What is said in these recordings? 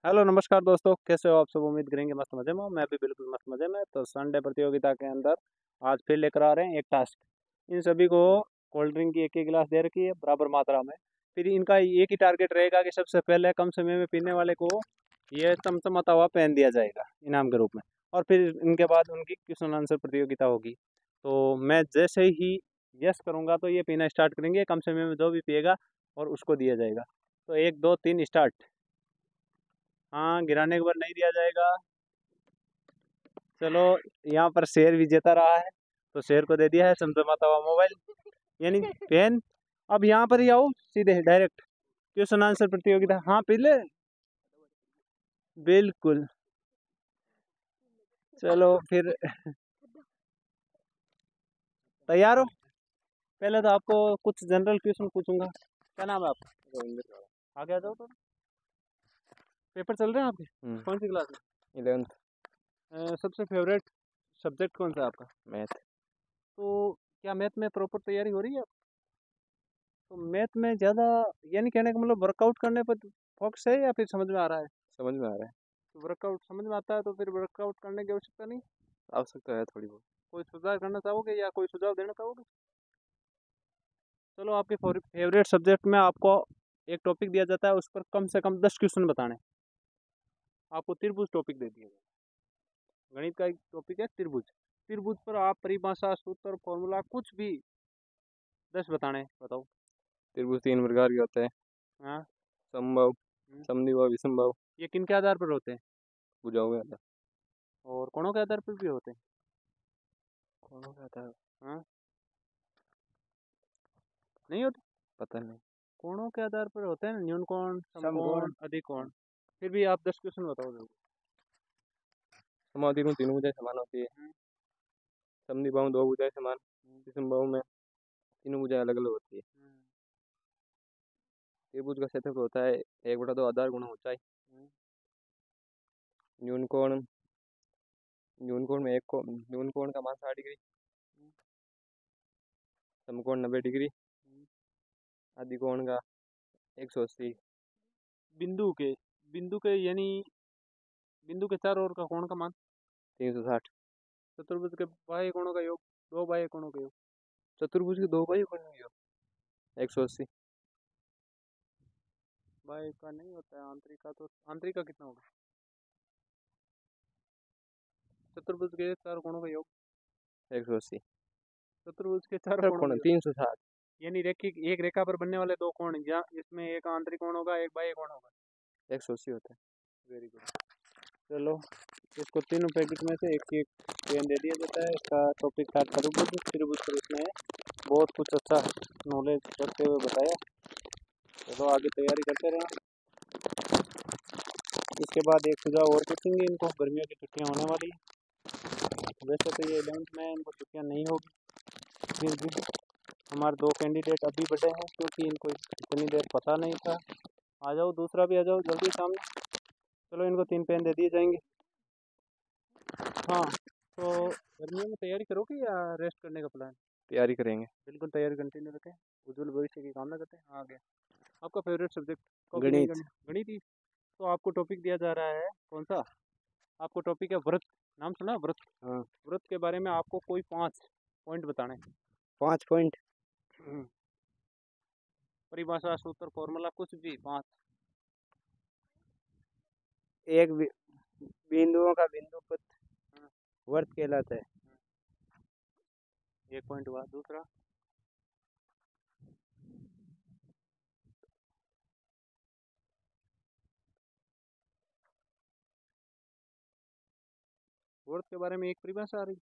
Hello नमस्कार दोस्तों, कैसे हो आप सब। उम्मीद करेंगे मस्त मजे में हो। मैं भी बिल्कुल मस्त मजे में। तो संडे प्रतियोगिता के अंदर आज फिर लेकर आ रहे हैं एक टास्क। इन सभी को कोल्ड ड्रिंक की एक एक गिलास दे रखी है बराबर मात्रा में। फिर इनका एक ही टारगेट रहेगा कि सबसे पहले कम समय में पीने वाले को ये चमचमाता हुआ पेन दिया जाएगा इनाम के रूप में। और फिर इनके बाद उनकी क्वेश्चन आंसर प्रतियोगिता होगी। तो मैं जैसे ही यस करूँगा तो ये पीना स्टार्ट करेंगे। कम समय में जो भी पिएगा और उसको दिया जाएगा। तो 1 2 3 स्टार्ट। हाँ, गिराने के बाद नहीं दिया जाएगा। चलो, यहाँ पर शेर विजेता रहा है तो शेर को दे दिया है चमचमाता हुआ मोबाइल यानी पेन। अब यहाँ पर ही आओ सीधे डायरेक्ट क्वेश्चन आंसर प्रतियोगिता। हाँ पी ले, बिल्कुल। चलो फिर, तैयार हो। पहले तो आपको कुछ जनरल क्वेश्चन पूछूंगा। क्या नाम है आपका? रविंद्र। आगे आ जाओ तो। पेपर चल रहे हैं आपके? कौन सी क्लास में? 11th। सबसे फेवरेट सब्जेक्ट कौन सा है आपका? मैथ। तो क्या मैथ में प्रॉपर तैयारी हो रही है? तो मैथ में ज़्यादा, यानी कहने का मतलब वर्कआउट करने पर फोकस है या फिर समझ में आ रहा है? समझ में आ रहा है। तो वर्कआउट समझ में आता है तो फिर वर्कआउट करने की आवश्यकता नहीं? आवश्यकता है थोड़ी बहुत। कोई सुधार करना चाहोगे या कोई सुझाव देना चाहोगे? चलो, आपके फेवरेट सब्जेक्ट में आपको एक टॉपिक दिया जाता है, उस पर कम से कम 10 क्वेश्चन बताने। आपको त्रिभुज टॉपिक दे दिया जाएगा। गणित का एक टॉपिक है त्रिभुज। त्रिभुज पर आप परिभाषा, सूत्र, फॉर्मूला कुछ भी 10 बताने। बताओ। त्रिभुज 3 प्रकार के होते हैं। हाँ। समबाहु, समद्विबाहु, विषमबाहु। ये किन के आधार पर होते हैं? भुजाओं के आधार। और कोणों के आधार पर भी होते हैं? कोणों के आधार। हाँ, नहीं होते? पता नहीं। कोणों के आधार पर होते हैं ना, न्यून कोण, समकोण, अधिक कोण। फिर भी आप 10 क्वेश्चन बताओ जरूर। समद्विबाहु में तीनों भुजाएं समान होती है। समद्विबाहु में 2 भुजाएं समान। विषमबाहु में तीनों भुजाएं अलग अलग होती है। त्रिभुज का क्षेत्रफल होता है 1/2 आधार गुणा ऊंचाई। न्यून कोण, न्यून कोण में न्यून कोण का मान 60 डिग्री। समकोण 90 डिग्री। आदि कोण का 180। बिंदु के बिंदु के यानी बिंदु के चारों ओर का कोण का मान 360। चतुर्भुज के बाह्य कोणों का योग, 2 बाह्य कोणों का योग। चतुर्भुज के 2 बाह्य कोणों का योग 180। बाह्य का नहीं होता है, आंतरिक का। तो आंतरिक का कितना होगा? चतुर्भुज के 4 कोणों का योग 180। चतुर्भुज के 4 कोण 360। यानी रेखिक एक रेखा पर बनने वाले 2 कोण, जहाँ इसमें एक आंतरिक कोण होगा, एक बाह्य कोण होगा। 180 होता है। Very good. चलो, इसको तीनों पैकेट में से एक एक पेन दे दिया जाता है। इसका टॉपिक था त्रिभुज। त्रिभुज पर इसने बहुत कुछ अच्छा नॉलेज रखते हुए बताया। चलो आगे तैयारी करते रहें। इसके बाद एक सुझाव और पूछेंगे इनको। गर्मियों की छुट्टियां होने वाली है। वैसे तो ये 11th में इनको छुट्टियां नहीं होगी, फिर भी हमारे 2 कैंडिडेट अभी बढ़े हैं क्योंकि इनको इतनी देर पता नहीं था। आ जाओ, दूसरा भी आ जाओ जल्दी सामने। चलो, इनको 3 पेन दे दिए जाएंगे। हाँ, तो गर्मियों में तैयारी करोगे या रेस्ट करने का प्लान? तैयारी करेंगे, बिल्कुल तैयारी कंटिन्यू रखें। उज्जवल भविष्य की कामना करते हैं। आगे आपका फेवरेट सब्जेक्ट? गणित। गणित ही। तो आपको टॉपिक दिया जा रहा है कौन सा? आपको टॉपिक है व्रत। नाम सुना व्रत? हाँ। व्रत के बारे में आपको कोई 5 पॉइंट बताने। 5 पॉइंट? परिभाषा, सूत्र, फॉर्मूला कुछ भी 5। एक बिंदुओं का बिंदु पथ वर्त कहलाता है। 1 पॉइंट हुआ। दूसरा? वर्त के बारे में एक परिभाषा आ रही।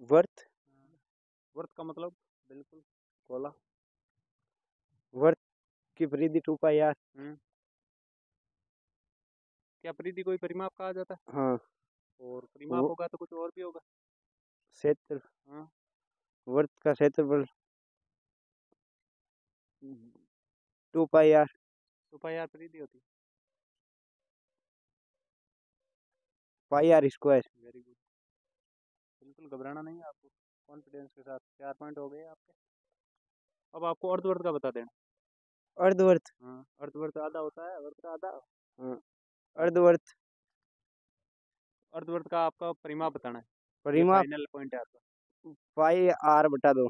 वर्त? वर्त का मतलब? बिल्कुल बोला। वर्त की परिधि 2 पाई आर। क्या परिधि कोई परिमाप कहा जाता है? हाँ। और परिमाप होगा तो कुछ और भी होगा। क्षेत्र। हाँ। वर्त का क्षेत्रफल 2 पाई आर। 2 पाई आर परिधि होती है। पाई आर स्क्वायर। Very good. बिल्कुल घबराना नहीं है आपको, कॉन्फिडेंस के साथ। 4 पॉइंट हो गए आपके। अब आपको अर्धवर्त का बता देना। अर्धवर्त? हाँ, अर्धवर्त आधा होता है, वर्त का आधा। हाँ। अर्धवर्त। अर्धवर्त का आपका परिमाप बताना है। परिमाप फाइनल पॉइंट है आपका। पाई आर बटा 2,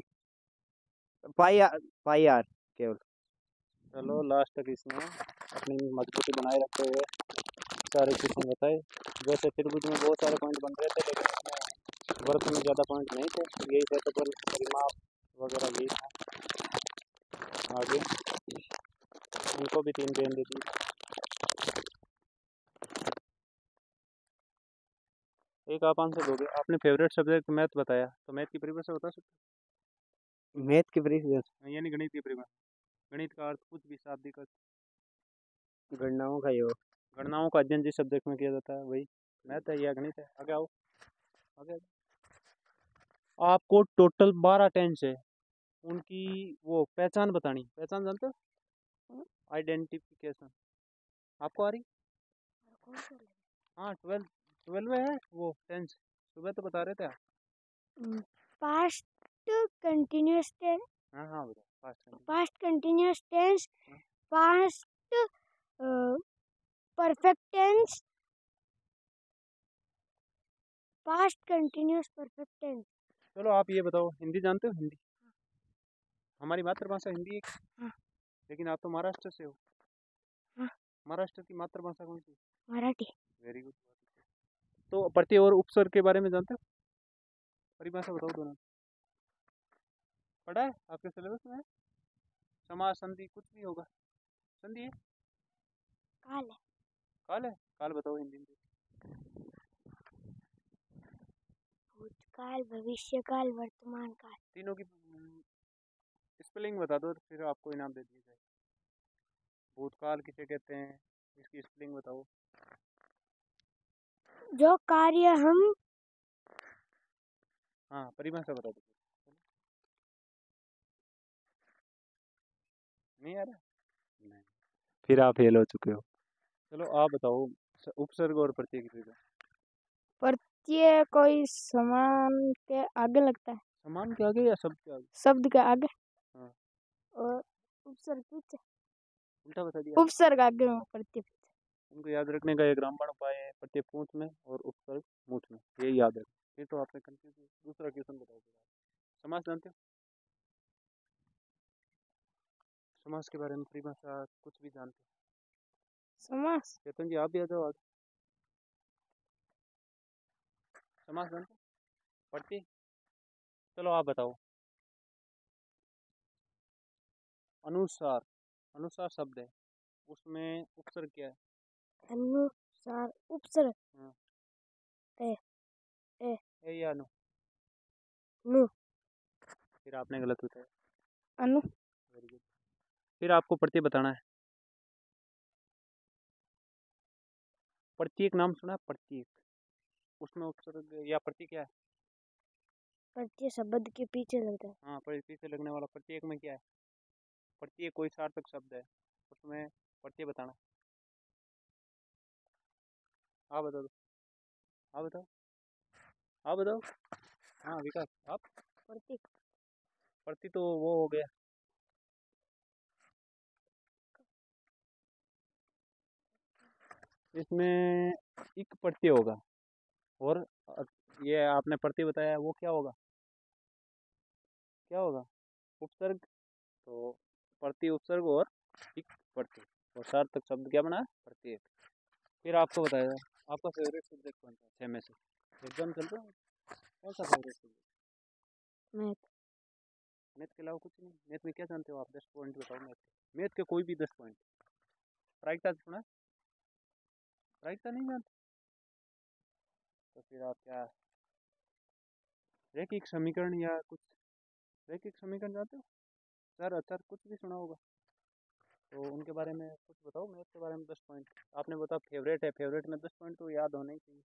पाई आर केवल। चलो लास्ट तक इसमें अपनी मजबूती बनाए रखते हुए सारे क्वेश्चन बताए। जैसे त्रिभुज में बहुत सारे पॉइंट बन रहे थे, लेकिन इसमें वर्त में ज़्यादा पॉइंट नहीं थे, यही क्षेत्रफल परिमाप वगैरह यही था। आगे उनको भी 3 पेन दे दी। एक आप आंसर दोगे। आपने फेवरेट सब्जेक्ट मैथ बताया, तो मैथ की परिभाषा बता सकते मैथ की परिभाषा हो? यानी गणित की परिभाषा। गणित का अर्थ कुछ भी शाब्दिक अर्थ। गणनाओं का योग। गणनाओं का अध्ययन जिस सब्जेक्ट में किया जाता है वही मैथ है या गणित है। आगे आओ, आगे। आपको टोटल 12 टेंस है, उनकी वो पहचान बतानी। पहचान जानते हो? आइडेंटिफिकेशन आपको आ रही? हाँ, 12 है वो टेंस। सुबह तो बता रहे थे आप। Past continuous tense. हाँ हाँ बताओ। Past continuous tense, past perfect tense, past continuous perfect tense. चलो आप ये बताओ, हिंदी जानते हो? हिंदी हमारी मातृभाषा हिंदी है। हाँ। लेकिन आप तो महाराष्ट्र से हो। हाँ। महाराष्ट्र की मातृभाषा कौन सी? मराठी। Very good. तो प्रत्यय और उपसर्ग के बारे में जानते हो? परिभाषा बताओ दोनों। पढ़ा है आपके सिलेबस में? समास, संधि, कुछ भी होगा। संधि है? काल है। काल है? काल बताओ हिंदी में। भूतकाल, भविष्यकाल, वर्तमान काल। तीनों की स्पेलिंग बता दो, फिर आपको इनाम दे दिया जाए। भूतकाल किसे कहते हैं, इसकी स्पेलिंग बताओ। जो कार्य हम। हाँ, परिभाषा बता दो। नहीं आ रहा? नहीं, फिर आप फेल हो चुके हो। चलो आप बताओ उपसर्ग और प्रत्यय की परिभाषा। प्रत्यय कोई समान के आगे लगता है। समान के आगे या शब्द के आगे? शब्द के आगे। हाँ। और उपसर्ग पीछे। उल्टा बता दिया। उपसर्ग आगे में, प्रत्यय पीछे। उनको याद रखने का एक रामबाण उपाय है, प्रत्यय पूंछ में और उपसर्ग मूठ में, ये याद रखें। फिर तो आपने कंफ्यूज। दूसरा क्वेश्चन बताओ। समास जानते हो? समास के बारे में परिभाषा कुछ भी जानते हो? समास। चेतन जी आप भी आ जाओ आगे। समास जानते हो? पढ़ती? चलो आप बताओ। अनुसार, अनुसार शब्द है, उसमें उपसर्ग क्या है? अनुसार उपसर्ग। हाँ। ए ए ए या नु? नु। फिर आपने गलत बताया। अनु। Very good. फिर आपको प्रत्यय बताना है। प्रत्येक नाम सुना है? प्रत्येक, उसमें उपसर्ग या प्रत्यय क्या है? प्रत्यय शब्द के पीछे लगता है। हाँ, पीछे लगने वाला प्रत्येक में क्या है? प्रत्येक कोई सार्थक शब्द है, उसमें प्रत्यय बताना। आप बता दो, आप बताओ, आप बताओ। हाँ विकास आप। प्रतीक। प्रति तो वो हो गया। इसमें एक प्रत्यय होगा और ये आपने प्रत्यय बताया, वो क्या होगा? क्या होगा? उपसर्ग। तो प्रति उपसर्ग और एक प्रत्यय और सार्थक शब्द क्या बना? प्रत्येक। फिर आपको बताया आपका फेवरेट सब्जेक्ट कौन सा? 6 में से एग्जाम चल रहा है, कौन सा फेवरेट सब्जेक्ट? मैथ। मैथ के अलावा कुछ नहीं? मैथ में क्या जानते हो आप? 10 पॉइंट बताओ मैथ के। मैथ के कोई भी 10 पॉइंट। प्रायिकता सुना? प्रायिकता नहीं जानते? तो फिर आप क्या, रैखिक समीकरण या कुछ? रैखिक समीकरण जानते हो? सर अचर कुछ भी सुना होगा, तो उनके बारे में कुछ बताओ। मैथ के बारे में 10 पॉइंट। आपने बताया फेवरेट है, फेवरेट में 10 पॉइंट तो याद होने ही चाहिए।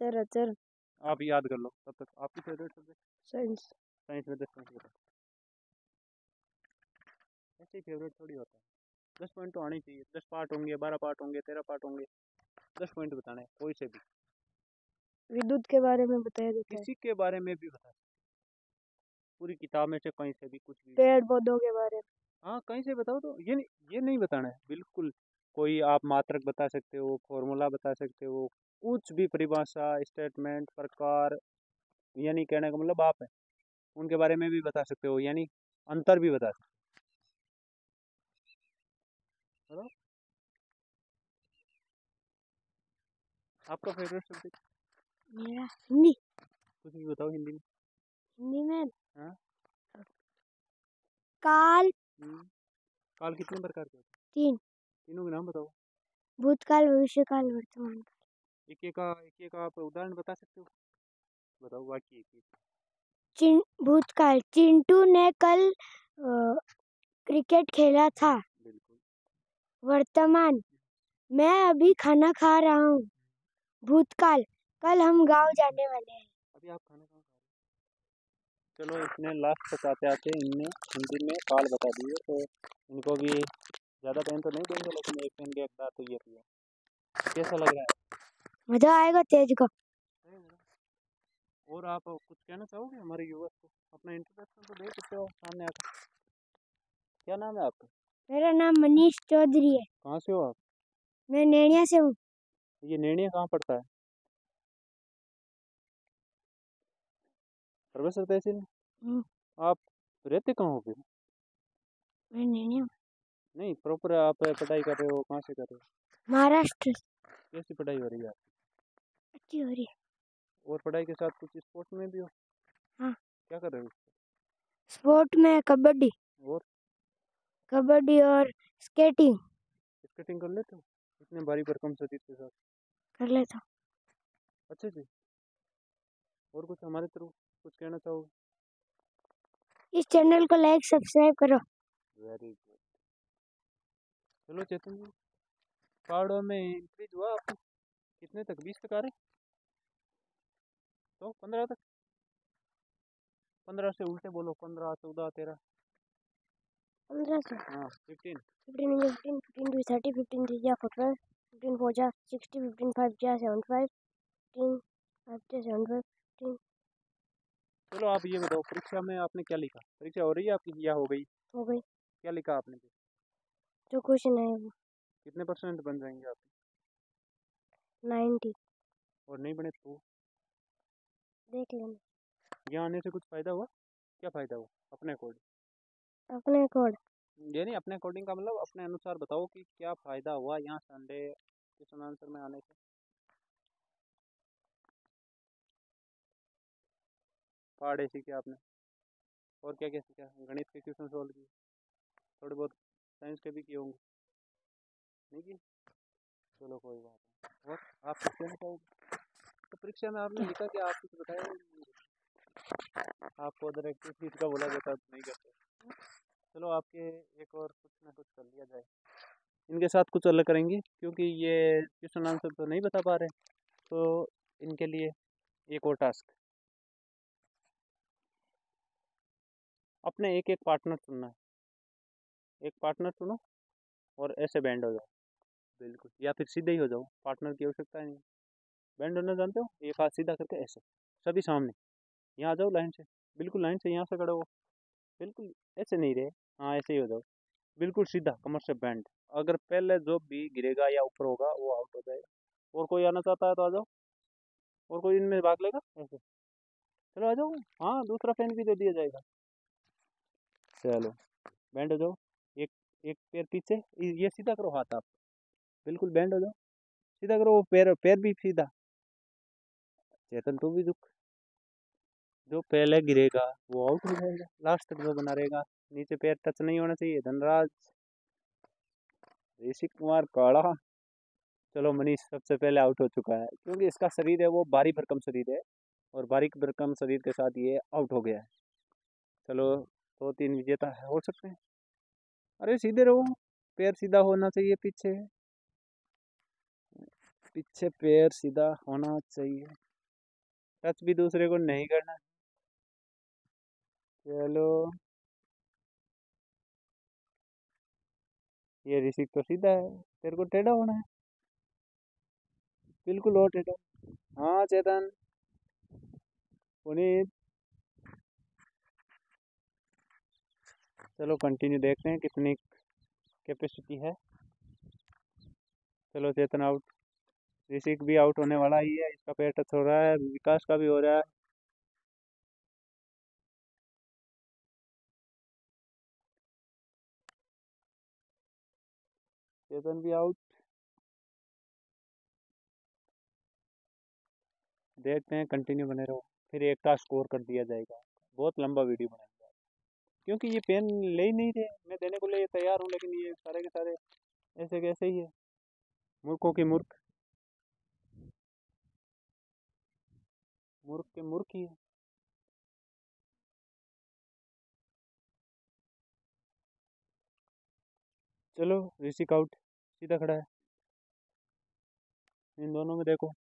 चर अचर। आप याद कर लो तब तक। आपकी फेवरेट सब्जेक्ट? साइंस। साइंस में 10 पॉइंट बताओ। ऐसे ही फेवरेट थोड़ी होता है, 10 पॉइंट तो आने चाहिए। 10 पार्ट होंगे, 12 पार्ट होंगे, 13 पार्ट होंगे, 10 पॉइंट बताना है कोई से भी। विद्युत के बारे में बताया जाता है। किसी के बारे में भी बता, पूरी किताब में से कहीं से भी कुछ भी। पेड़ पौधों के बारे में। हाँ कहीं से बताओ तो ये नहीं बताना है बिल्कुल। कोई आप मात्रक बता सकते हो, फॉर्मूला बता सकते हो, कुछ भी परिभाषा, स्टेटमेंट, प्रकार, यानी कहने का मतलब आप है उनके बारे में भी बता सकते हो, यानी अंतर भी बता सकते हो। बताओ आपका फेवरेट सब्जेक्ट मेरा हिंदी। कुछ भी बताओ हिंदी में। हिंदी में हाँ? काल काल कितने प्रकार के होते हैं? 3। तीनों के नाम बताओ। भूतकाल, भविष्यकाल, वर्तमान काल। एक एक आप उदाहरण बता सकते हो? बताओ वाक्य एक एक। भूतकाल, चिंटू ने कल क्रिकेट खेला था। बिल्कुल। वर्तमान, मैं अभी खाना खा रहा हूँ। भूतकाल, कल हम गांव जाने वाले हैं। अभी आप खाना कहाँ खा रहे हो? चलो इसने लास्ट तक आते आते इनने हिंदी में काल बता दिए, तो इनको भी ज़्यादा पेन तो नहीं देंगे, लेकिन एक पेन के एक बार तो ये किया। कैसा लग रहा है? मजा आएगा तेज को। और आप कुछ कहना चाहोगे हमारे युवा को? अपना इंट्रोडक्शन तो दे सकते हो सामने आकर। क्या नाम है आपका? मेरा नाम मनीष चौधरी है। कहाँ से हो आप? मैं नैनिया से हूँ। ये निर्णय कहाँ पड़ता है? प्रोफेसर तहसील। आप रहते कहाँ हो फिर? मैं नैनिया। नहीं, प्रॉपर आप पढ़ाई कर रहे हो, कहाँ से कर रहे हो? महाराष्ट्र। कैसी पढ़ाई हो रही है आपकी? अच्छी हो रही है। और पढ़ाई के साथ कुछ स्पोर्ट्स में भी हो? हाँ। क्या कर रहे हो? स्पोर्ट में कबड्डी। और कबड्डी और स्केटिंग स्केटिंग कर लेते हो इतने भारी भरकम शरीर के साथ? कर लेता हूँ। अच्छे से। और कुछ हमारे तरफ कुछ कहना चाहोगे? इस चैनल को लाइक सब्सक्राइब करो। Very good. चलो चेतन जी, पहाड़ों में इंक्रीज हुआ आपको कितने तक? 20 तक आ रहे? तो 15 तक? 15 से उल्टे बोलो। 15, 14, 13। 15 से। हाँ 15। 15 15 15 2 30 15 3 जा 45 15 4 जा 60 15 5 जा 75 15 5 जा 75 15। चलो आप ये बताओ, परीक्षा में आपने क्या लिखा? परीक्षा हो रही है आपकी या हो गई? हो गई। क्या लिखा आपने? जो क्वेश्चन है वो कितने परसेंट बन जाएंगे आपके? 90। और नहीं बने तो? देख लेना। यहाँ आने से कुछ फ़ायदा हुआ? क्या फ़ायदा हुआ अपने अकॉर्डिंग? अपने कोड। ये नहीं, अपने अकॉर्डिंग का मतलब अपने अनुसार बताओ कि क्या फ़ायदा हुआ यहाँ संडे क्वेश्चन आंसर में आने से? पहाड़े सीखे आपने, और क्या क्या सीखा? गणित के क्वेश्चन सॉल्व किए, थोड़े बहुत साइंस के भी किए होंगे, नहीं किए? चलो कोई बात नहीं। और आप कुछ कहना चाहोगे? तो परीक्षा में आपने लिखा कि आप कुछ बताया ही नहीं, आपको अदर एक्टिविटीज का बोला जाता तो नहीं करते। चलो आपके एक और कुछ ना कुछ कर लिया जाए। इनके साथ कुछ अलग करेंगे क्योंकि ये क्वेश्चन आंसर तो नहीं बता पा रहे, तो इनके लिए एक और टास्क, अपने एक एक पार्टनर चुनना है। एक पार्टनर चुनो और ऐसे बैंड हो जाओ, बिल्कुल, या फिर सीधे ही हो जाओ, पार्टनर की आवश्यकता ही नहीं। बैंड होना जानते हो? एक हाथ सीधा करके ऐसे, सभी सामने। यहाँ आ जाओ लाइन से, बिल्कुल लाइन से, यहाँ से खड़े हो, बिल्कुल ऐसे नहीं रहे, हाँ ऐसे ही हो जाओ, बिल्कुल सीधा कमर से बैंड। अगर पहले जो भी गिरेगा या ऊपर होगा वो आउट हो जाएगा। और कोई आना चाहता है तो आ जाओ, और कोई इनमें भाग लेगा ऐसे? चलो आ जाओ, हाँ दूसरा पेन भी दे दिया जाएगा। चलो बैंड हो जाओ, एक एक पैर पीछे, ये सीधा करो हाथ आप, बिल्कुल बैंड हो जाओ, सीधा करो वो पैर, पैर भी सीधा। चेतन तू भी दुख, जो पहले गिरेगा वो आउट हो जाएगा, लास्ट तक जो बना रहेगा, नीचे पैर टच नहीं होना चाहिए। धनराज, ऋषि कुमार काढ़ा। चलो मनीष सबसे पहले आउट हो चुका है क्योंकि इसका शरीर है वो भारी भरकम शरीर है, और बारीक भरकम शरीर के साथ ये आउट हो गया है। चलो 2-3 विजेता हो सकते हैं। अरे सीधे रहो, पैर सीधा होना चाहिए, पीछे पीछे पैर सीधा होना चाहिए, टच भी दूसरे को नहीं करना। चलो ये ऋषिक तो सीधा है, तेरे को टेढ़ा होना है, बिल्कुल और टेढ़ा। हाँ चेतन, पुनीत, चलो कंटिन्यू देखते हैं कितनी कैपेसिटी है। चलो चेतन आउट। ऋषिक भी आउट होने वाला ही है, इसका पैर टच हो रहा है, विकास का भी हो रहा है। चेतन भी आउट। देखते हैं, कंटिन्यू बने रहो, फिर एक का स्कोर कर दिया जाएगा। बहुत लंबा वीडियो बनाएंगे क्योंकि ये पेन ले ही नहीं रहे। मैं देने को लिए तैयार हूँ, लेकिन ये सारे के सारे ऐसे कैसे ही है, मूर्खों के मूर्ख, मूर्ख के मूर्ख ही है। चलो ऋषिक आउट, सीधा खड़ा है। इन दोनों में देखो,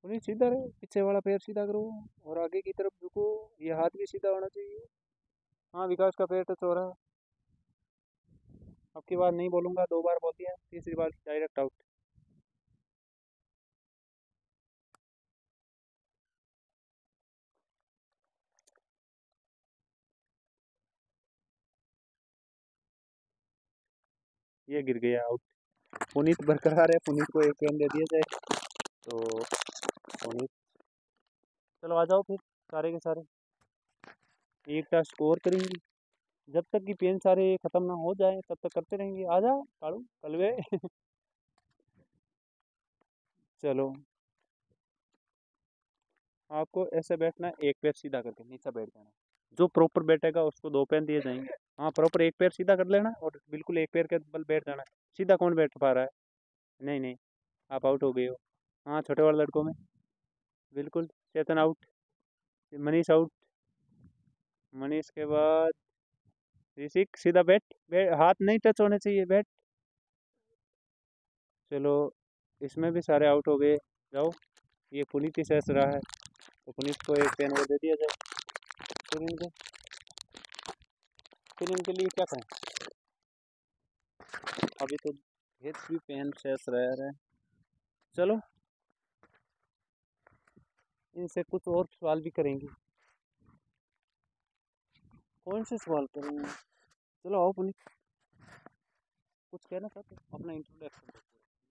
पुनीत सीधा रहो, पीछे वाला पैर सीधा करो और आगे की तरफ झुको। ये हाथ भी सीधा होना चाहिए। हाँ, विकास का पैर टच हो रहा है। अब की बार नहीं बोलूंगा, 2 बार बोल दिया, तीसरी बार डायरेक्ट आउट। ये गिर गया, आउट। पुनीत बरकरार है, पुनीत को एक पेन दे दिया जाए तो पुनीत। चलो आ जाओ फिर, सारे के सारे एक का स्कोर करेंगे। जब तक कि पेन सारे खत्म ना हो जाए तब तक करते रहेंगे। आ जा कालू कलवे। चलो, आपको ऐसे बैठना है, एक पैर सीधा करके नीचे बैठ जाना। जो प्रॉपर बैठेगा उसको 2 पेन दिए जाएंगे। हाँ, प्रॉपर एक पैर सीधा कर लेना और बिल्कुल एक पैर के बल बैठ जाना। सीधा कौन बैठ पा रहा है? नहीं नहीं, आप आउट हो गए हो। हाँ, छोटे वाले लड़कों में बिल्कुल। चेतन आउट, मनीष आउट। मनीष के बाद ऋषिक, सीधा बैठ, हाथ नहीं टच होने चाहिए, बैठ। चलो, इसमें भी सारे आउट हो गए, जाओ। ये पुनीत ही शेष रहा है, तो पुनीत को एक पेन और दे दिया जाए। फिर इनके लिए क्या करें? अभी तो एक भी पेन शेष रह रहे हैं। चलो, इनसे कुछ और सवाल भी करेंगे। कौन से सवाल करेंगे? चलो आओ पुनीत, कुछ कहना चाहते हो? अपना इंट्रोडक्शन दो।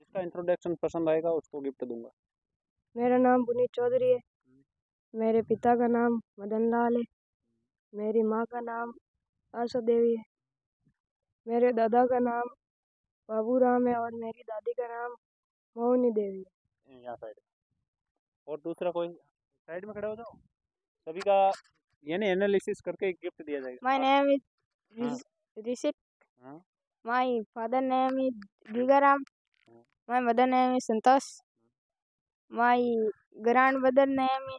जिसका इंट्रोडक्शन पसंद आएगा उसको गिफ्ट दूंगा। मेरा नाम पुनीत चौधरी है। मेरे पिता का नाम मदन लाल है। मेरी माँ का नाम आशा देवी है। मेरे दादा का नाम बाबू राम है और मेरी दादी का नाम मोहनी देवी है। यहाँ साइड, और दूसरा कोई साइड में खड़े हो जाओ। सभी का यानी एनालिसिस करके एक गिफ्ट दिया जाएगा। My name is Rishik. My father name is Gigaram. My mother name is Santosh. My grandmother name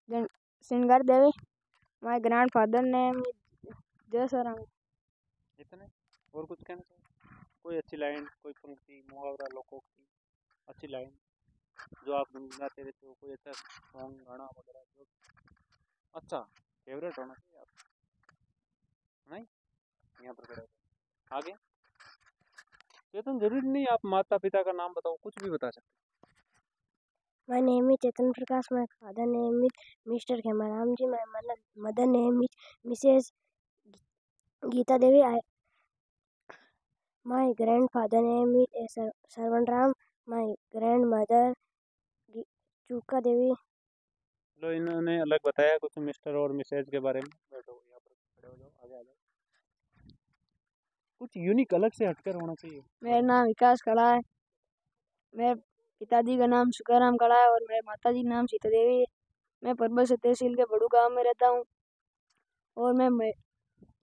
is Singar Devi. My grandfather name is Jasaram. इतने? और कुछ कहना चाहिए? कोई अच्छी लाइन, कोई पंक्ति, मुहावरा, लोकोक्ति, अच्छी लाइन जो आप गुनगुनाते रहते हो, कोई अच्छा सॉन्ग, गाना वगैरह जो अच्छा फेवरेट होना चाहिए आप, नहीं? यहाँ पर खड़े हो आगे। चेतन, जरूरी नहीं आप माता पिता का नाम बताओ, कुछ भी बता सकते। My name is Chetan Prakash. My father name is Mr. Khemaramji. My mother name is Mrs. Geeta Devi. My grandfather name is Sarvan Ram. My grandmother Chuka Devi. चलो, इन्होंने अलग बताया कुछ मिस्टर और मिसेज के बारे में। बैठो यहाँ पर, खड़े हो जाओ, आगे आ जाओ। कुछ यूनिक अलग से हटकर होना चाहिए। मेरा नाम विकास कड़ा है। मेरे पिताजी का नाम सुखाराम कड़ा है और मेरे माताजी का नाम सीता देवी है। मैं परबत से तहसील के बड़ू गांव में रहता हूँ और मैं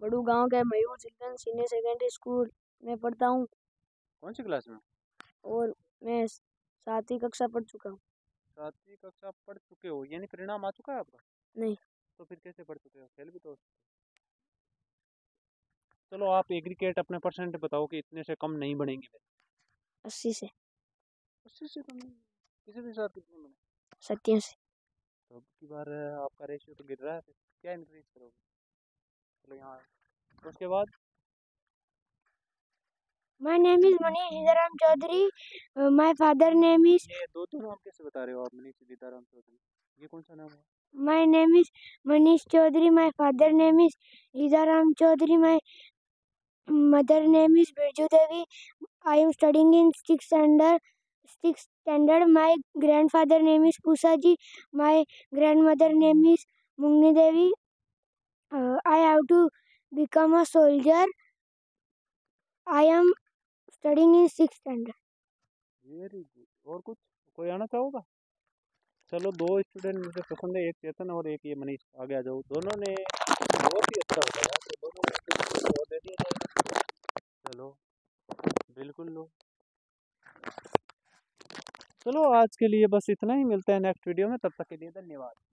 बड़ू गांव के मयूर चिल्ड्रन सीनियर सेकेंडरी स्कूल में पढ़ता हूँ। कौन सी क्लास में? और मैं 7वीं कक्षा पढ़ चुका हूँ। 7वीं कक्षा पढ़ चुके हो, यानी परिणाम आ चुका है आपका? नहीं। तो फिर कैसे पढ़ चुके हो? फेल भी तो हो सकते हो। चलो, आप एग्रीगेट अपने परसेंट बताओ कि इतने से कम नहीं बनेंगे मेरे। 80 से। 80 से कम नहीं? किसी भी साथ कितने बने? 87। तो अब की बार आपका रेशियो तो गिर रहा है, फिर क्या इंक्रीज करोगे? चलो यहाँ, उसके बाद My name is Manish Hidaram Chaudhary. My father name is. ये दो नाम कैसे बता रहे हो आप? मनीष सीताराम चौधरी, ये कौन सा नाम है? My name is Manish Chaudhary. My father name is Hidaram Chaudhary. My mother name is Birju Devi. I am studying in sixth standard. My grandfather name is Pusaji. My grandmother name is Mungni Devi. I have to become a soldier. I am studying in sixth standard. Very good. और कुछ कोई आना चाहोगा? चलो, दो student मुझे पसंद है, एक चेतन और एक ये मनीष। आगे आ जाओ। दोनों ने बहुत ही अच्छा बताया, तो दोनों ने और दे दिया जाएगा। चलो, बिल्कुल लो। चलो, आज के लिए बस इतना ही। मिलते हैं नेक्स्ट वीडियो में, तब तक के लिए धन्यवाद।